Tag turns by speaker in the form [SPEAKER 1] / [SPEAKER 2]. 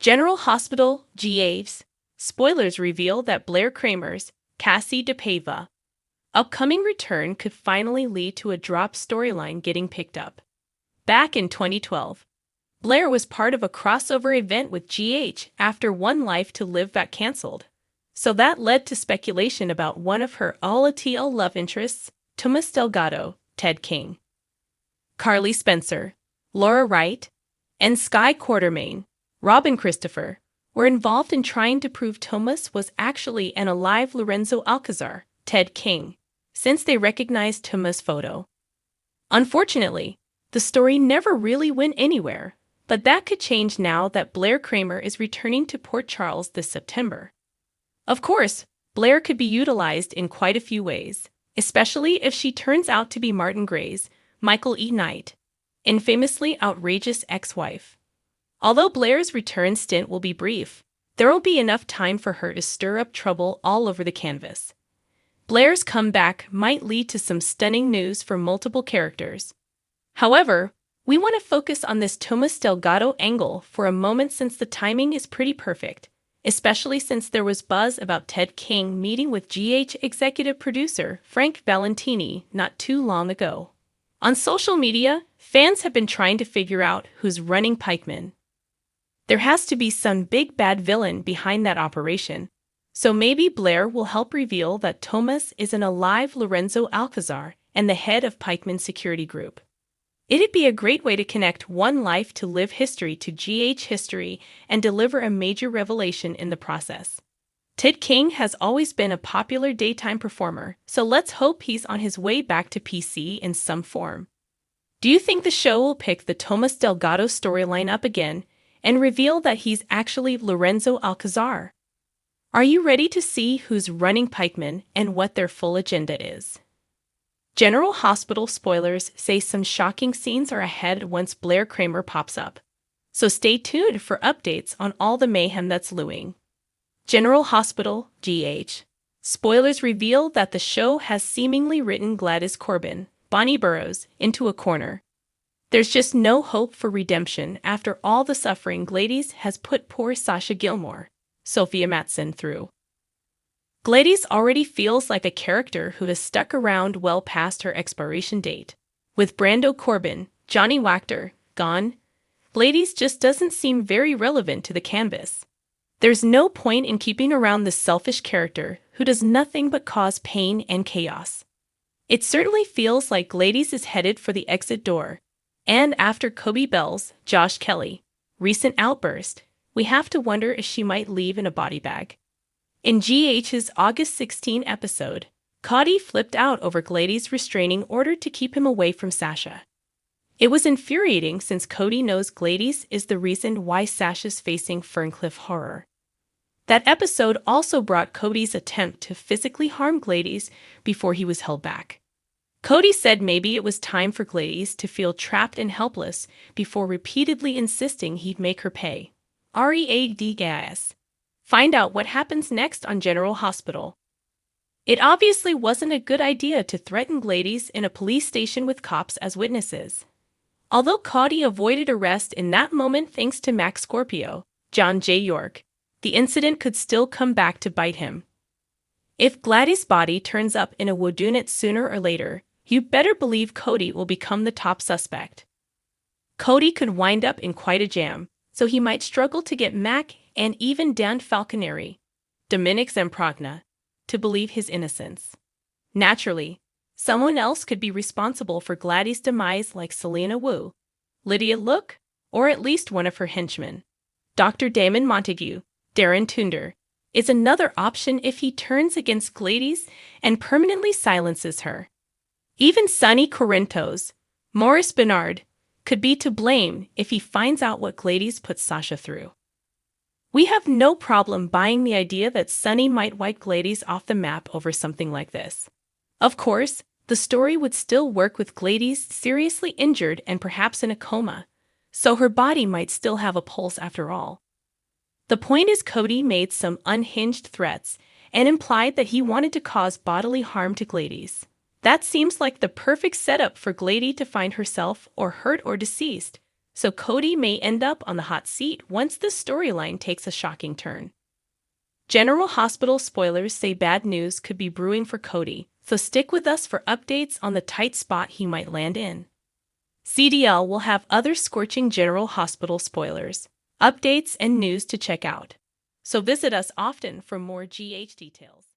[SPEAKER 1] General Hospital, GA's. Spoilers reveal that Blair Cramer's Cassie DePaiva upcoming return could finally lead to a drop storyline getting picked up. Back in 2012, Blair was part of a crossover event with GH after One Life to Live got cancelled. So that led to speculation about one of her all-a-TL love interests, Tomas Delgado, Ted King. Carly Spencer, Laura Wright, and Sky Quartermain, Robin Christopher, were involved in trying to prove Tomas was actually an alive Lorenzo Alcazar, Ted King, since they recognized Tomas' photo. Unfortunately, the story never really went anywhere, but that could change now that Blair Cramer is returning to Port Charles this September. Of course, Blair could be utilized in quite a few ways, especially if she turns out to be Martin Gray's Michael E. Knight, infamously outrageous ex-wife. Although Blair's return stint will be brief, there will be enough time for her to stir up trouble all over the canvas. Blair's comeback might lead to some stunning news for multiple characters. However, we want to focus on this Tomas Delgado angle for a moment since the timing is pretty perfect, especially since there was buzz about Ted King meeting with GH executive producer Frank Valentini not too long ago. On social media, fans have been trying to figure out who's running Pikeman. There has to be some big bad villain behind that operation, so maybe Blair will help reveal that Tomas is an alive Lorenzo Alcazar and the head of Pikeman Security Group. It'd be a great way to connect One Life to Live history to GH history and deliver a major revelation in the process. Ted King has always been a popular daytime performer, so let's hope he's on his way back to PC in some form. Do you think the show will pick the Tomas Delgado storyline up again and reveal that he's actually Lorenzo Alcazar? Are you ready to see who's running Pikeman and what their full agenda is? General Hospital spoilers say some shocking scenes are ahead once Blair Cramer pops up, so stay tuned for updates on all the mayhem that's looming. General Hospital, GH. Spoilers reveal that the show has seemingly written Gladys Corbin, Bonnie Burrows, into a corner. There's just no hope for redemption after all the suffering Gladys has put poor Sasha Gilmore, Sophia Matson, through. Gladys already feels like a character who has stuck around well past her expiration date. With Brando Corbin, Johnny Wachter, gone, Gladys just doesn't seem very relevant to the canvas. There's no point in keeping around this selfish character who does nothing but cause pain and chaos. It certainly feels like Gladys is headed for the exit door, and after Kobe Bell's Josh Kelly recent outburst, we have to wonder if she might leave in a body bag. In GH's August 16 episode, Cody flipped out over Gladys' restraining order to keep him away from Sasha. It was infuriating since Cody knows Gladys is the reason why Sasha's facing Ferncliff horror. That episode also brought Cody's attempt to physically harm Gladys before he was held back. Cody said maybe it was time for Gladys to feel trapped and helpless before repeatedly insisting he'd make her pay. READGAS. Find out what happens next on General Hospital. It obviously wasn't a good idea to threaten Gladys in a police station with cops as witnesses. Although Cody avoided arrest in that moment thanks to Max Scorpio, John J. York, the incident could still come back to bite him. If Gladys' body turns up in a whodunit sooner or later, you better believe Cody will become the top suspect. Cody could wind up in quite a jam, so he might struggle to get Mac and even Dan Falconeri, Dominic Zamprogna, to believe his innocence. Naturally, someone else could be responsible for Gladys' demise like Selena Wu, Lydia Look, or at least one of her henchmen. Dr. Damon Montague, Darren Tunder, is another option if he turns against Gladys and permanently silences her. Even Sonny Corinthos, Maurice Bernard, could be to blame if he finds out what Gladys put Sasha through. We have no problem buying the idea that Sonny might wipe Gladys off the map over something like this. Of course, the story would still work with Gladys seriously injured and perhaps in a coma, so her body might still have a pulse after all. The point is Cody made some unhinged threats and implied that he wanted to cause bodily harm to Gladys. That seems like the perfect setup for Glady to find herself or hurt or deceased, so Cody may end up on the hot seat once this storyline takes a shocking turn. General Hospital spoilers say bad news could be brewing for Cody, so stick with us for updates on the tight spot he might land in. CDL will have other scorching General Hospital spoilers, updates, and news to check out, so visit us often for more GH details.